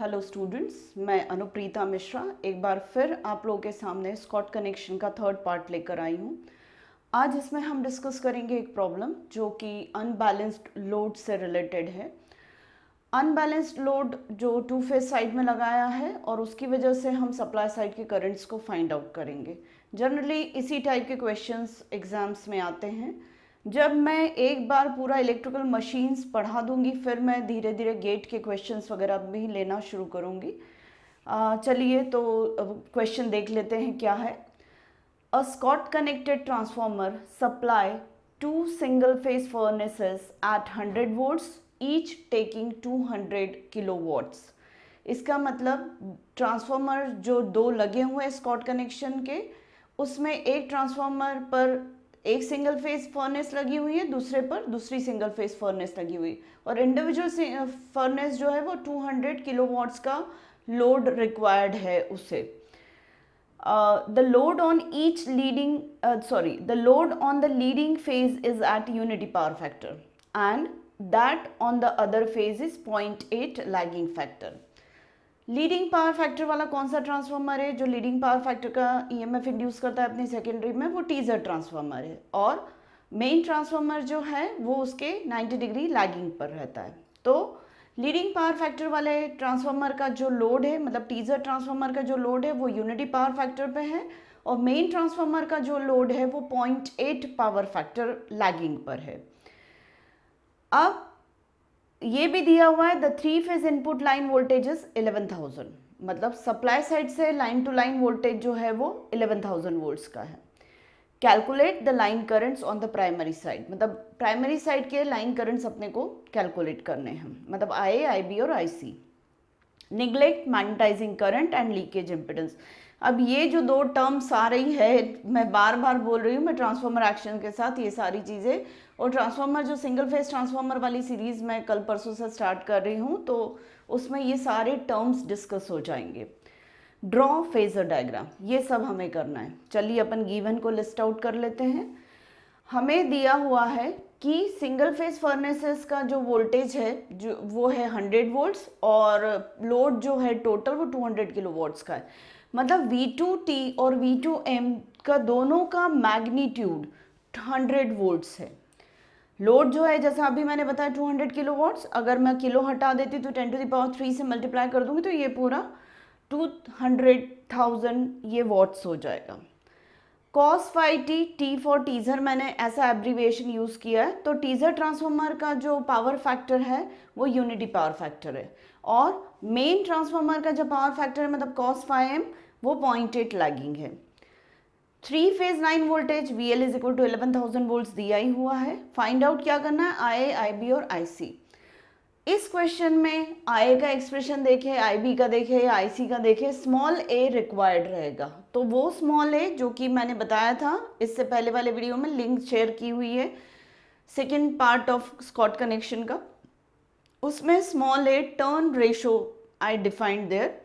Hello students, मैं अनुप्रीता मिश्रा एक बार फिर आप लोगों के सामने स्कॉट कनेक्शन का थर्ड पार्ट लेकर आई हूँ। आज इसमें हम डिस्कस करेंगे एक प्रॉब्लम जो कि अनबैलेंस्ड लोड से रिलेटेड है। अनबैलेंस्ड लोड जो टू फेज साइड में लगाया है और उसकी वजह से हम सप्लाई साइड के करंट्स को फाइंड आउट करेंगे। जनरली इसी टाइप के क्वेश्चंस एग्जाम्स में आते हैं। जब मैं एक बार पूरा इलेक्ट्रिकल मशीन्स पढ़ा दूंगी फिर मैं धीरे धीरे गेट के क्वेश्चंस वगैरह भी लेना शुरू करूंगी। चलिए तो क्वेश्चन देख लेते हैं क्या है। A Scott connected transformer supply two single phase furnaces at 100 volts each taking 200 kilowatts। इसका मतलब ट्रांसफॉर्मर जो दो लगे हुए हैं स्कॉट कनेक्शन के, उसमें एक ट्रांसफॉर्मर पर एक सिंगल फेस फर्नेस लगी हुई है, दूसरे पर दूसरी सिंगल फेस फर्नेस लगी हुई, और इंडिविजुअल फर्नेस जो है वो 200 किलोवाट्स का लोड रिक्वायर्ड है उसे। The load on the leading phase is at unity power factor and that on the other phase is 0.8 lagging factor। Leading power factor वाला कौन सा ट्रांसफार्मर है जो लीडिंग पावर फैक्टर का ईएमएफ इंड्यूस करता है अपनी सेकेंडरी में? वो टीजर ट्रांसफार्मर है, और मेन ट्रांसफार्मर जो है वो उसके 90 डिग्री लैगिंग पर रहता है। तो लीडिंग पावर फैक्टर वाले ट्रांसफार्मर का जो लोड है, मतलब टीजर ट्रांसफार्मर का जो लोड है वो यूनिटी पावर फैक्टर पे है, और मेन ट्रांसफार्मर का जो लोड है वो 0.8 पावर फैक्टर लैगिंग पर है। अब ये भी दिया हुआ है the three phase input line voltage is 11,000, मतलब सप्लाई साइड से लाइन टू लाइन वोल्टेज जो है वो 11,000 वोल्ट्स का है। Calculate the line currents on the primary side, मतलब प्राइमरी साइड के लाइन करंट्स अपने को कैलकुलेट करने हैं, मतलब आई, आई बी और I C. Neglect magnetising current and leakage impedance. अब ये जो दो टर्म्स आ रही है, मैं बार बार बोल रही हूँ, मैं ट्रांसफार्मर एक्शन के साथ ये सारी चीज़ें, और ट्रांसफार्मर जो सिंगल फेज ट्रांसफार्मर वाली सीरीज़ मैं कल परसों से स्टार्ट कर रही हूँ, तो उसमें ये सारे टर्म्स डिस्कस हो जाएंगे। ड्रॉ फेजर डायग्राम, ये सब हमें करना है। चलिए अपन गिवन को लिस्ट आउट कर लेते हैं। हमें दिया हुआ है कि सिंगल फेज फर्नेसेस का जो वोल्टेज है जो वो है 100 वोल्ट्स, और लोड जो है टोटल वो 200 किलोवाट्स का है। मतलब V2T और V2M का दोनों का मैग्नीट्यूड 100 वोल्ट्स है। लोड जो है जैसा अभी मैंने बताया 200 किलोवाट्स, अगर मैं किलो हटा देती तो 10⁻³ से मल्टीप्लाई कर दूंगी तो ये पूरा 200,000 ये वॉट्स हो जाएगा। cos phi t for teaser मैंने ऐसा एब्रीविएशन यूज़ किया है, तो टीजर ट्रांसफार्मर का जो पावर फैक्टर है वो यूनिटी पावर फैक्टर है, और मेन ट्रांसफार्मर का जो पावर फैक्टर है मतलब cos phi m वो 0.8 लैगिंग है। Three phase line voltage VL is equal to 11,000 volts दिया ही हुआ है। फाइंड आउट क्या करना है? IA, IB और IC। इस क्वेश्चन में IA का एक्सप्रेशन देखे, IB का देखे या IC का देखे, स्मॉल a रिक्वायर्ड रहेगा। तो वो स्मॉल a जो कि मैंने बताया था इससे पहले वाले वीडियो में, लिंक शेयर की हुई है second part of Scott connection का, उसमें small a turn ratio I defined there,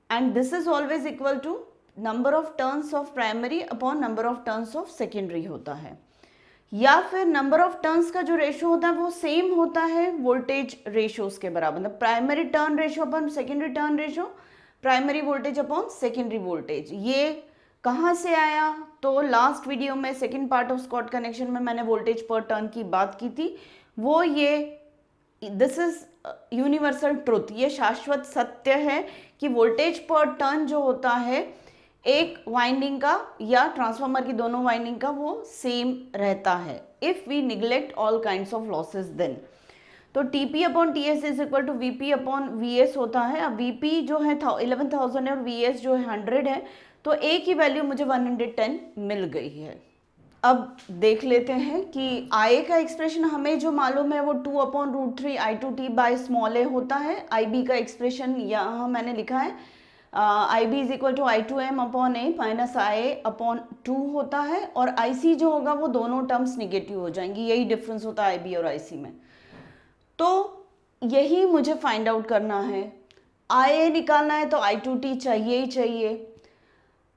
and this is always equal to number of turns of primary upon number of turns of secondary होता है, या फिर number of turns का जो ratio होता है वो सेम होता है वोल्टेज रेशोज के बराबर, मतलब primary turn ratio upon secondary turn ratio, primary voltage upon secondary voltage. ये कहाँ से आया? तो लास्ट वीडियो में second part of Scott connection में मैंने वोल्टेज पर टर्न की बात की थी। वो ये दिस इज यूनिवर्सल ट्रुथ, ये शाश्वत सत्य है कि वोल्टेज पर टर्न जो होता है एक वाइंडिंग का या ट्रांसफार्मर की दोनों वाइंडिंग का वो सेम रहता है if we neglect all kinds of losses then. तो TP upon TS is equal to VP upon VS होता है। अब VP जो है 11,000 है और VS जो है 100 है, तो एक ही वैल्यू मुझे 110 मिल गई है। अब देख लेते हैं कि IA का एक्सप्रेशन हमें जो मालूम है वो 2/√3 I2T बाय स्मॉल a होता है। IB का एक्सप्रेशन यहाँ मैंने लिखा है IB is equal to I2M upon a minus IA upon 2 होता है, और IC जो होगा वो दोनों टर्म्स निगेटिव हो जाएंगी, यही डिफरेंस होता है IB और IC में। तो यही मुझे फाइंड आउट करना है। IA निकालना है तो I2T चाहिए ही चाहिए,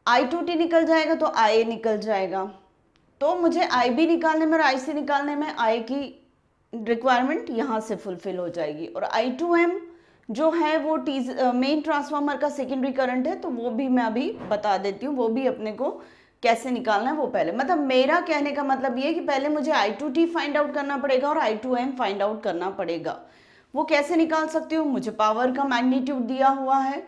I2T निकल जाएगा तो IA निकल जाएगा, तो मुझे IB निकालने में और IC निकालने में IA की रिक्वायरमेंट यहाँ से फुलफिल हो जाएगी, और I2M जो है वो मेन ट्रांसफार्मर का सेकेंडरी करंट है, तो वो भी मैं अभी बता देती हूँ, वो भी अपने को कैसे निकालना है वो पहले। मतलब मेरा कहने का मतलब ये है कि पहले मुझे I2T फाइंड आउट करना पड़ेगा और I2M फाइंड आउट करना पड़ेगा। वो कैसे निकाल सकती हूँ? मुझे पावर का मैग्नीट्यूड दिया हुआ है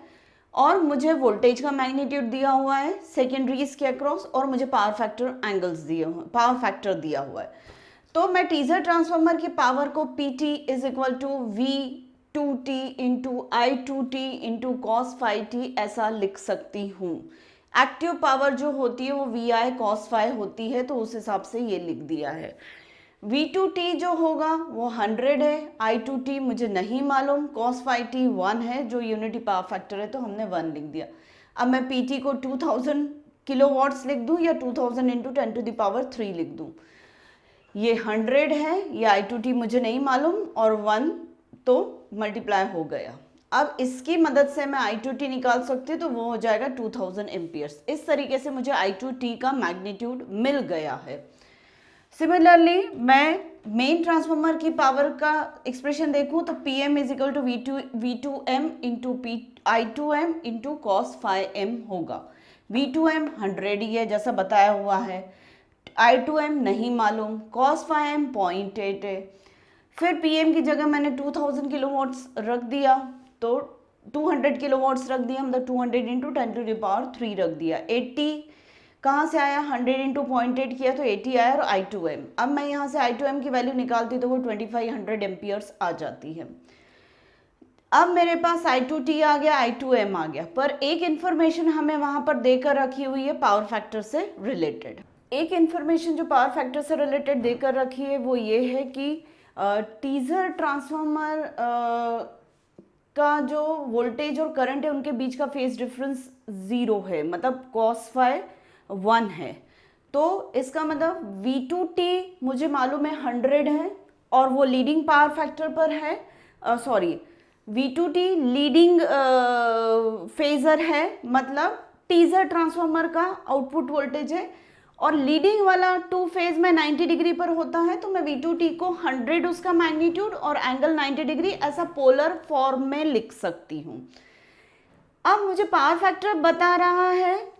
और मुझे वोल्टेज का मैग्नीट्यूड दिया हुआ है सेकेंडरीज के अक्रॉस, और मुझे पावर फैक्टर एंगल्स दिए हुए, पावर फैक्टर दिया हुआ है। तो मैं टीजर ट्रांसफार्मर की पावर को PT is equal to V2T into I2T into cos phi T ऐसा लिख सकती हूँ। एक्टिव पावर जो होती है वो VI cos फाई होती है, तो उस हिसाब से ये लिख दिया है। V2T जो होगा वो 100 है, I2T मुझे नहीं मालूम, cos फाई टी 1 है जो यूनिटी पावर फैक्टर है, तो हमने 1 लिख दिया। अब मैं PT को 2000 किलोवाट्स लिख दूं या 2000 इंटू 10 टू द पावर 3 लिख दूं। ये 100 है, ये I2T मुझे नहीं मालूम, और 1 तो मल्टीप्लाई हो गया। अब इसकी मदद से मैं I2T निकाल सकती हूँ, तो वो हो जाएगा 2000 एम्पियर्स। इस तरीके से मुझे I2T का मैग्नीट्यूड मिल गया है। सिमिलरली मैं मेन ट्रांसफार्मर की पावर का एक्सप्रेशन देखूं तो PM is equal to V2M into I2M into cos phi M होगा। V2M 100 ही है जैसा बताया हुआ है, I2M नहीं मालूम, cos फाई M 0.8 है। फिर PM की जगह मैंने 2000 किलोवाट्स रख दिया, तो 200 किलोवाट्स रख दिया, मतलब 200 इंटू 10 टू द पावर 3 रख दिया। 80 कहाँ से आया? 100 इंटू 0.8 किया तो 80 आया, और I2M, अब मैं यहाँ से I2M की वैल्यू निकालती तो वो 2500 एम्पियर्स आ जाती है। अब मेरे पास I2T आ गया, I2M आ गया, पर एक इन्फॉर्मेशन हमें वहां पर देकर रखी हुई है पावर फैक्टर से रिलेटेड। एक इन्फॉर्मेशन जो पावर फैक्टर से रिलेटेड देकर रखी है वो ये है कि टीजर ट्रांसफार्मर का जो वोल्टेज और करंट है उनके बीच का फेज डिफरेंस 0 है, मतलब cos फाई 1 है। तो इसका मतलब V2T मुझे मालूम है 100 है और वो लीडिंग पावर फैक्टर पर है, सॉरी V2T लीडिंग फेजर है, मतलब टीजर ट्रांसफार्मर का आउटपुट वोल्टेज है, और लीडिंग वाला 2 फेज में 90 डिग्री पर होता है, तो मैं V2T को 100 उसका मैग्नीट्यूड और एंगल 90 डिग्री ऐसा पोलर फॉर्म में लिख सकती हूँ। अब मुझे पावर फैक्टर बता रहा है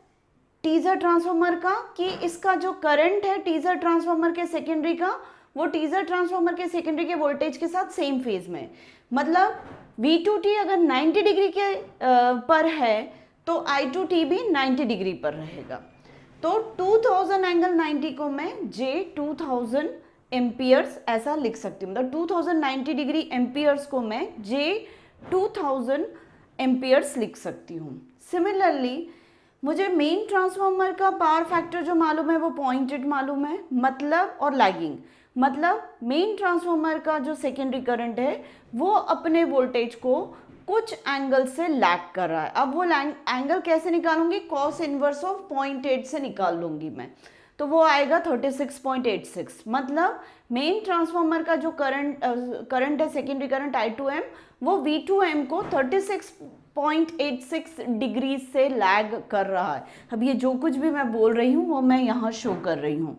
टीजर ट्रांसफार्मर का कि इसका जो करंट है टीजर ट्रांसफार्मर के सेकेंडरी का, वो टीजर ट्रांसफार्मर के सेकेंडरी के वोल्टेज के साथ सेम फेज में, मतलब V2T अगर 90 डिग्री के पर है तो I2T भी 90 डिग्री पर रहेगा। तो 2000 एंगल 90 को मैं J2000 एम्पियर्स ऐसा लिख सकती हूँ, मतलब 2090 डिग्री एम्पियर्स को मैं J2000 एम्पियर्स लिख सकती हूँ। सिमिलरली मुझे मेन ट्रांसफार्मर का पावर फैक्टर जो मालूम है वो 0.8 मालूम है, मतलब और लैगिंग, मतलब मेन ट्रांसफार्मर का जो सेकेंडरी करंट है वो अपने वोल्टेज को कुछ एंगल से लैग कर रहा है। अब वो एंगल कैसे निकालूंगी? कॉस इनवर्स ऑफ 0.8 से निकाल लूंगी मैं, तो वो आएगा 36.86, मतलब मेन ट्रांसफार्मर का जो करंट है सेकेंडरी करंट I2M, वो V2M को 36.86 डिग्री से लैग कर रहा है। अब ये जो कुछ भी मैं बोल रही हूँ वो मैं यहाँ शो कर रही हूँ।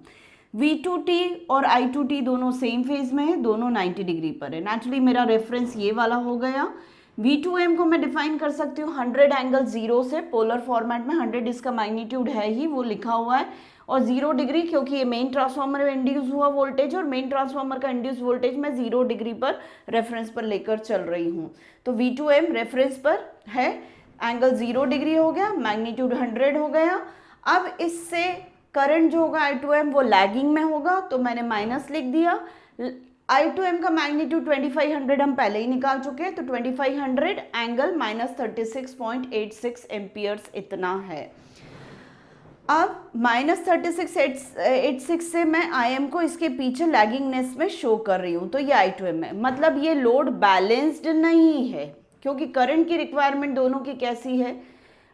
V2T और I2T दोनों सेम फेज में है, दोनों 90 डिग्री पर है। नेचुरली मेरा रेफरेंस ये वाला हो गया। V2M को मैं डिफाइन कर सकती हूँ 100 एंगल 0 से, पोलर फॉर्मेट में 100 इसका मैग्नीट्यूड है ही, वो लिखा हुआ है, और 0 डिग्री क्योंकि ये मेन ट्रांसफार्मर में इंड्यूस हुआ वोल्टेज, और मेन ट्रांसफार्मर का इंड्यूस वोल्टेज मैं 0 डिग्री पर रेफरेंस पर लेकर चल रही हूँ। तो V2M रेफरेंस पर है, एंगल 0 डिग्री हो गया, मैग्नीट्यूड 100 हो गया। अब इससे करंट जो होगा I2M वो लैगिंग में होगा, तो मैंने माइनस लिख दिया। I2M का मैग्नीट्यूड 2500 हम पहले ही निकाल चुके हैं, तो 2500 एंगल माइनस 36.86 एम्पियर्स इतना है। अब माइनस 36.86 से मैं IM को इसके पीछे लैगिंगनेस में शो कर रही हूँ, तो ये I2M है, मतलब ये लोड बैलेंस्ड नहीं है, क्योंकि करंट की रिक्वायरमेंट दोनों की कैसी है?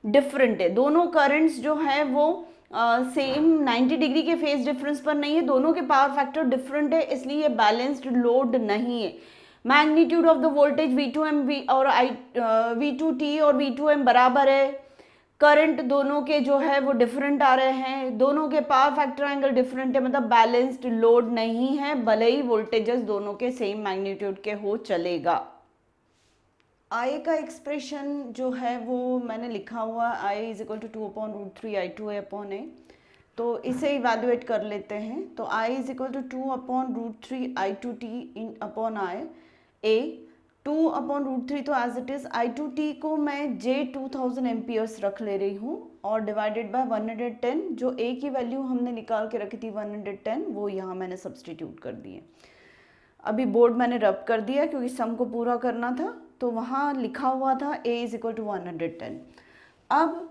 डिफरेंट है। दोनों करंट्स जो है वो सेम 90 डिग्री के फेज डिफरेंस पर नहीं है, दोनों के पावर फैक्टर डिफरेंट है, इसलिए बैलेंस्ड लोड नहीं है। Magnitude of the voltage V2M और V2T और V2M बराबर है, करंट दोनों के जो है वो डिफरेंट आ रहे हैं, दोनों के पावर फैक्टर एंगल डिफरेंट है, मतलब बैलेंस्ड लोड नहीं है, भले ही वोल्टेजेस दोनों के सेम मैग्नीट्यूड के हो चलेगा। आई का एक्सप्रेशन जो है वो मैंने लिखा हुआ आई इज इक्वल टू 2/√3 I2A/A, तो इसे इवेल्युएट कर लेते हैं। तो I is equal to 2/√3 I2T in upon I A. 2/√3 तो एज इट इज I2T को मैं J 2000 एम्पियर्स रख ले रही हूँ और डिवाइडेड बाय 110, जो ए की वैल्यू हमने निकाल के रखी थी 110, वो यहाँ मैंने सब्सटीट्यूट कर दी है। अभी बोर्ड मैंने रब कर दिया क्योंकि सम को पूरा करना था, तो वहाँ लिखा हुआ था a इज इक्वल टू 110। अब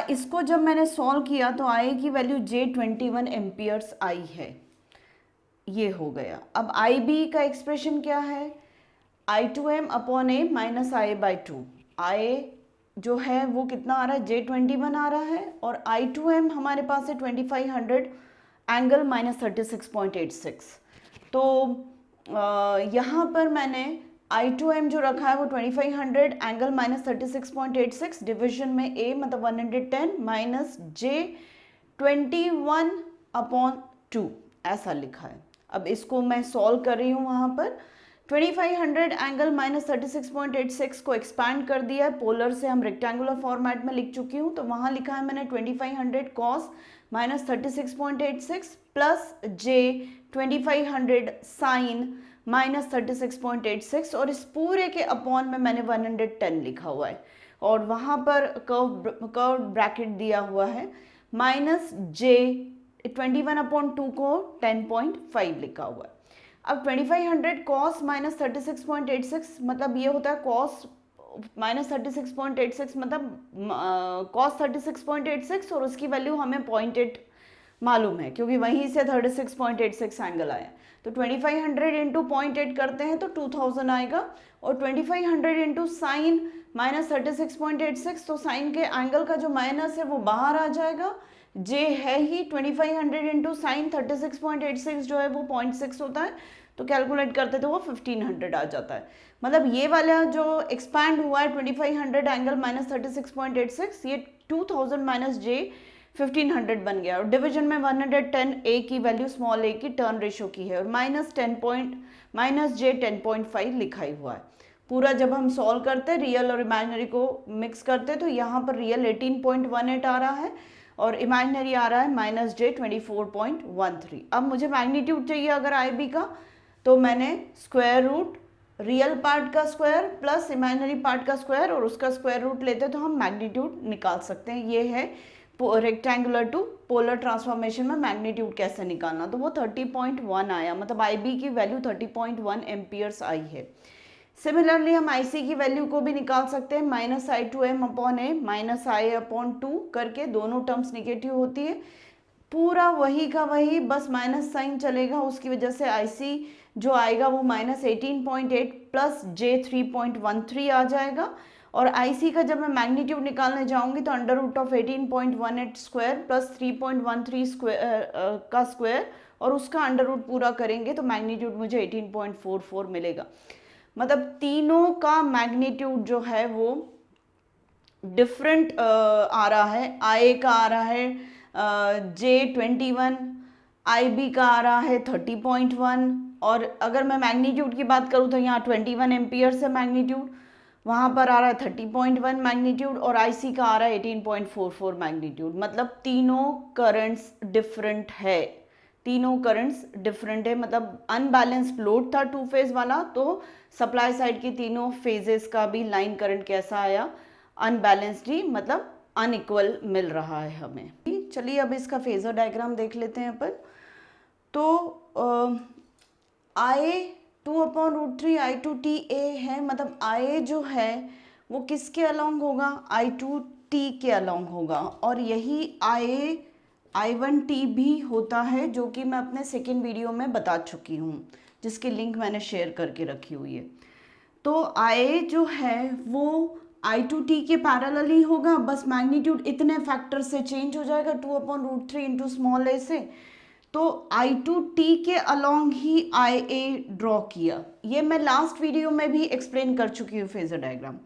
इसको जब मैंने सॉल्व किया तो I की वैल्यू J 21 एम्पियर्स आई है, ये हो गया। अब IB का एक्सप्रेशन क्या है, I2M upon A minus I/2। I जो है वो कितना आ रहा है, J 21 आ रहा है, और I2M हमारे पास है 2500 एंगल माइनस 36.86। तो यहाँ पर मैंने I2M जो रखा है वो 2500 एंगल माइनस 36.86 डिविजन में A मतलब 110 माइनस J 21/2 ऐसा लिखा है। अब इसको मैं सॉल्व कर रही हूँ। वहाँ पर 2500 एंगल माइनस 36.86 को एक्सपैंड कर दिया है, पोलर से हम रेक्टेंगुलर फॉर्मेट में लिख चुकी हूँ। तो वहाँ लिखा है मैंने 2500 cos minus 36.86 plus J 2500 sine minus 36.86, और इस पूरे के अपॉन में मैंने 110 लिखा हुआ है, और वहाँ पर कर्व ब्रैकेट दिया हुआ है, माइनस J 21/2 को 10.5 लिखा हुआ है। अब 2500 कॉस माइनस 36.86 मतलब ये होता है कॉस माइनस 36.86 मतलब कॉस 36.86, और उसकी वैल्यू हमें 0.8 मालूम है क्योंकि वहीं से 36.86 एंगल आया। तो 2500 इंटू 0.8 करते हैं तो 2000 आएगा, और 2500 इंटू साइन माइनस 36.86, तो साइन के एंगल का जो माइनस है वो बाहर आ जाएगा। जे है ही 2500 इंटू साइन 36.86 जो है वो 0.6 होता है, तो कैलकुलेट करते तो वो 1500 आ जाता है। मतलब ये वाला जो एक्सपैंड हुआ है 2500 एंगल माइनस 36.86, ये 2000 माइनस J 1500 बन गया, और डिवीजन में 110 A की वैल्यू स्मॉल a की टर्न रेशो की है, और माइनस J 10.5 लिखा ही हुआ है। पूरा जब हम सॉल्व करते हैं रियल और इमेजिनरी को मिक्स करते हैं तो यहाँ पर रियल 18.18 आ रहा है और इमेजिनरी आ रहा है माइनस J 24.13। अब मुझे मैग्नीट्यूड चाहिए अगर IB का, तो मैंने स्क्वायर रूट रियल पार्ट का स्क्वायर प्लस इमेजिनरी पार्ट का स्क्वायर और उसका स्क्वायर रूट लेते तो हम मैग्नीट्यूड निकाल सकते हैं। ये है रेक्टेंगुलर टू पोलर ट्रांसफॉर्मेशन में मैग्नीट्यूड कैसे निकालना, तो वो 30.1 आया, मतलब IB की वैल्यू 30.1 एम्पियर्स आई है। सिमिलरली हम IC की वैल्यू को भी निकाल सकते हैं, minus I2M upon A minus I/2 करके, दोनों टर्म्स निगेटिव होती है, पूरा वही का वही, बस माइनस साइन चलेगा, उसकी वजह से IC जो आएगा वो माइनस 18.8 प्लस J 3.13 आ जाएगा, और IC का जब मैं मैग्नीट्यूड निकालने जाऊंगी तो under root of 18.18 square plus 3.13 square का स्क्वायर और उसका अंडर रूट पूरा करेंगे तो मैग्नीट्यूड मुझे 18.44 मिलेगा। मतलब तीनों का मैग्नीट्यूड जो है वो डिफरेंट आ रहा है। IA का आ रहा है J 21, IB का आ रहा है 30.1, और अगर मैं मैग्नीट्यूड की बात करूँ तो यहाँ 21 एम्पियर से मैग्नीट्यूड, वहाँ पर आ रहा है 30.1 मैग्नीट्यूड, और IC का आ रहा है 18.44 मैग्नीट्यूड। मतलब तीनों करंट्स डिफरेंट है, तीनों करंट्स डिफरेंट है, मतलब अनबैलेंस्ड लोड था 2 फेज वाला, तो सप्लाई साइड के तीनों फेजेस का भी लाइन करंट कैसा आया, अनबैलेंस्ड ही, मतलब अनइक्वल मिल रहा है हमें। चलिए अब इसका फेजर डायग्राम देख लेते हैं अपन। तो I 2/√3 I2TA है, मतलब I जो है वो किसके अलॉन्ग होगा, I2T के अलॉन्ग होगा, और यही I1T भी होता है जो कि मैं अपने सेकेंड वीडियो में बता चुकी हूँ, जिसकी लिंक मैंने शेयर करके रखी हुई है। तो I जो है वो I2T के पैरेलल ही होगा, बस मैग्नीट्यूड इतने फैक्टर से चेंज हो जाएगा 2/√3 इंटू स्मॉल a से। तो I2T के अलॉन्ग ही IA ड्रॉ किया, ये मैं लास्ट वीडियो में भी एक्सप्लेन कर चुकी हूँ फेजर डायग्राम।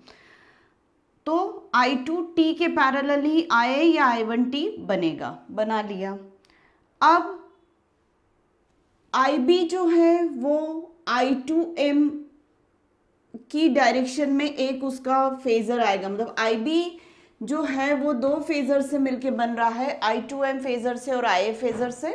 तो I2T के पैरेलल ही IA या I1T बनेगा, बना लिया। अब IB जो है वो I2M की डायरेक्शन में एक उसका फेजर आएगा, मतलब आई बी जो है वो दो फेजर से मिलके बन रहा है, आई टू एम फेजर से और आई ए फेजर से।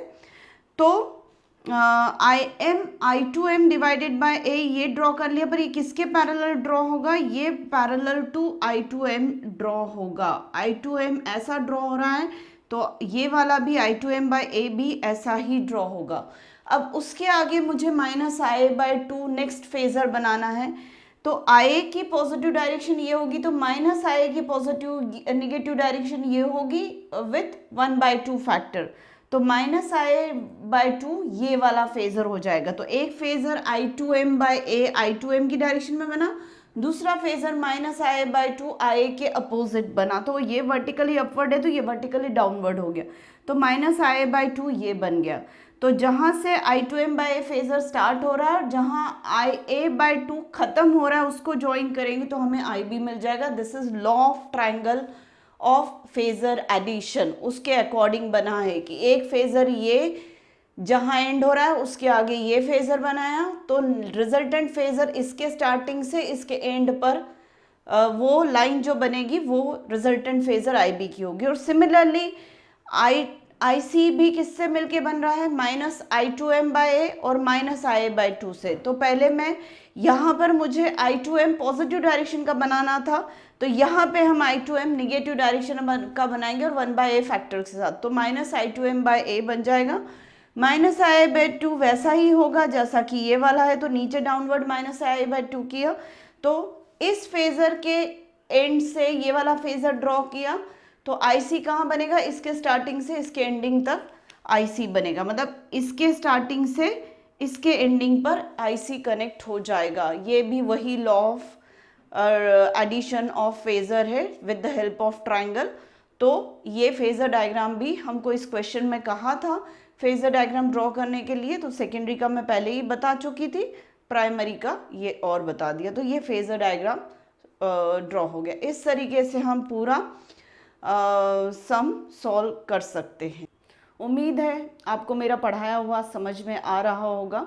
तो आई टू एम डिवाइडेड बाय ए ये ड्रॉ कर लिया, पर ये किसके पैरेलल ड्रॉ होगा, ये parallel to I two M draw होगा। आई टू एम ऐसा ड्रॉ हो रहा है तो ये वाला भी I two M by A भी ऐसा ही ड्रॉ होगा। अब उसके आगे मुझे minus I by two next phasor बनाना है, तो आई की पॉजिटिव डायरेक्शन ये होगी, तो माइनस आई की पॉजिटिव निगेटिव डायरेक्शन ये होगी विथ 1/2 फैक्टर, तो माइनस आई बाई टू ये वाला फेजर हो जाएगा। तो एक phasor I two M by A I two M की डायरेक्शन में बना, दूसरा phasor minus I by two I के अपोजिट बना, तो ये वर्टिकली अपवर्ड है तो ये वर्टिकली डाउनवर्ड हो गया, तो माइनस आई बाई टू ये बन गया। तो जहाँ से I two M by A phasor start हो रहा है, जहाँ आई ए बाई टू खत्म हो रहा है उसको ज्वाइन करेंगे तो हमें आई बी मिल जाएगा। This is law of triangle of phasor addition, उसके अकॉर्डिंग बना है कि एक फेजर ये जहाँ एंड हो रहा है उसके आगे ये फेजर बनाया, तो रिजल्टेंट फेजर इसके स्टार्टिंग से इसके एंड पर वो लाइन जो बनेगी वो रिजल्टेंट फेजर आई बी की होगी। और सिमिलरली आई सी भी किससे मिलके बन रहा है, minus I two M by A और minus I A by two से। तो पहले मैं यहाँ पर मुझे I two M positive direction का बनाना था, तो यहाँ पे हम I two M negative direction का बनाएंगे और 1/a फैक्टर के साथ, तो minus I two M by A बन जाएगा। माइनस आई बाई टू वैसा ही होगा जैसा कि ये वाला है, तो नीचे downward minus I by to किया, तो इस फेजर के एंड से ये वाला फेजर ड्रॉ किया, तो आई सी कहाँ बनेगा, इसके स्टार्टिंग से इसके एंडिंग तक आई सी बनेगा, मतलब इसके स्टार्टिंग से इसके एंडिंग पर आई सी कनेक्ट हो जाएगा। ये भी वही law of addition of phasor है with the help of triangle. तो ये फेजर डायग्राम भी हमको इस क्वेश्चन में कहा था फेजर डायग्राम ड्रॉ करने के लिए, तो सेकेंडरी का मैं पहले ही बता चुकी थी, प्राइमरी का ये और बता दिया, तो ये फेजर डायग्राम ड्रॉ हो गया। इस तरीके से हम पूरा सम सॉल्व कर सकते हैं। उम्मीद है आपको मेरा पढ़ाया हुआ समझ में आ रहा होगा।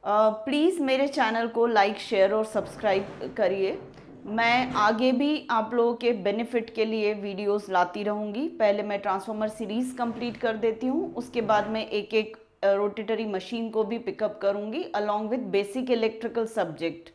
प्लीज़ मेरे चैनल को लाइक शेयर और सब्सक्राइब करिए। मैं आगे भी आप लोगों के बेनिफिट के लिए वीडियोस लाती रहूँगी। पहले मैं ट्रांसफार्मर सीरीज़ कंप्लीट कर देती हूँ, उसके बाद मैं एक एक रोटेटरी मशीन को भी पिकअप करूँगी along with basic electrical subject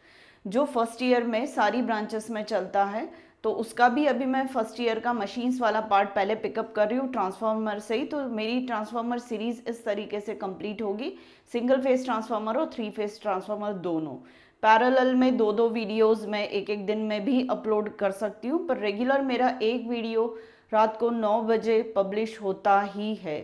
जो फर्स्ट ईयर में सारी ब्रांचेस में चलता है, तो उसका भी अभी मैं फर्स्ट ईयर का मशीन्स वाला पार्ट पहले पिकअप कर रही हूँ ट्रांसफार्मर से ही। तो मेरी ट्रांसफार्मर सीरीज़ इस तरीके से कंप्लीट होगी, सिंगल फेस ट्रांसफार्मर और 3 फेस ट्रांसफार्मर दोनों। पैरेलल में दो दो वीडियोस मैं एक एक दिन में भी अपलोड कर सकती हूँ, पर रेगुलर मेरा एक वीडियो रात को 9 बजे पब्लिश होता ही है।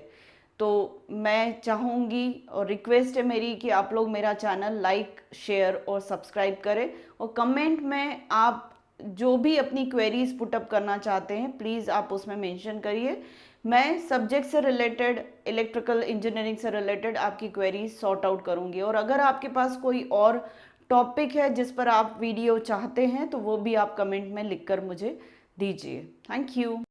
तो मैं चाहूँगी और रिक्वेस्ट है मेरी कि आप लोग मेरा चैनल लाइक शेयर और सब्सक्राइब करें, और कमेंट में आप जो भी अपनी क्वेरीज पुटअप करना चाहते हैं प्लीज़ आप उसमें मेंशन करिए। मैं सब्जेक्ट से रिलेटेड, इलेक्ट्रिकल इंजीनियरिंग से रिलेटेड आपकी क्वेरीज सॉर्ट आउट करूँगी, और अगर आपके पास कोई और टॉपिक है जिस पर आप वीडियो चाहते हैं तो वो भी आप कमेंट में लिखकर मुझे दीजिए। Thank you.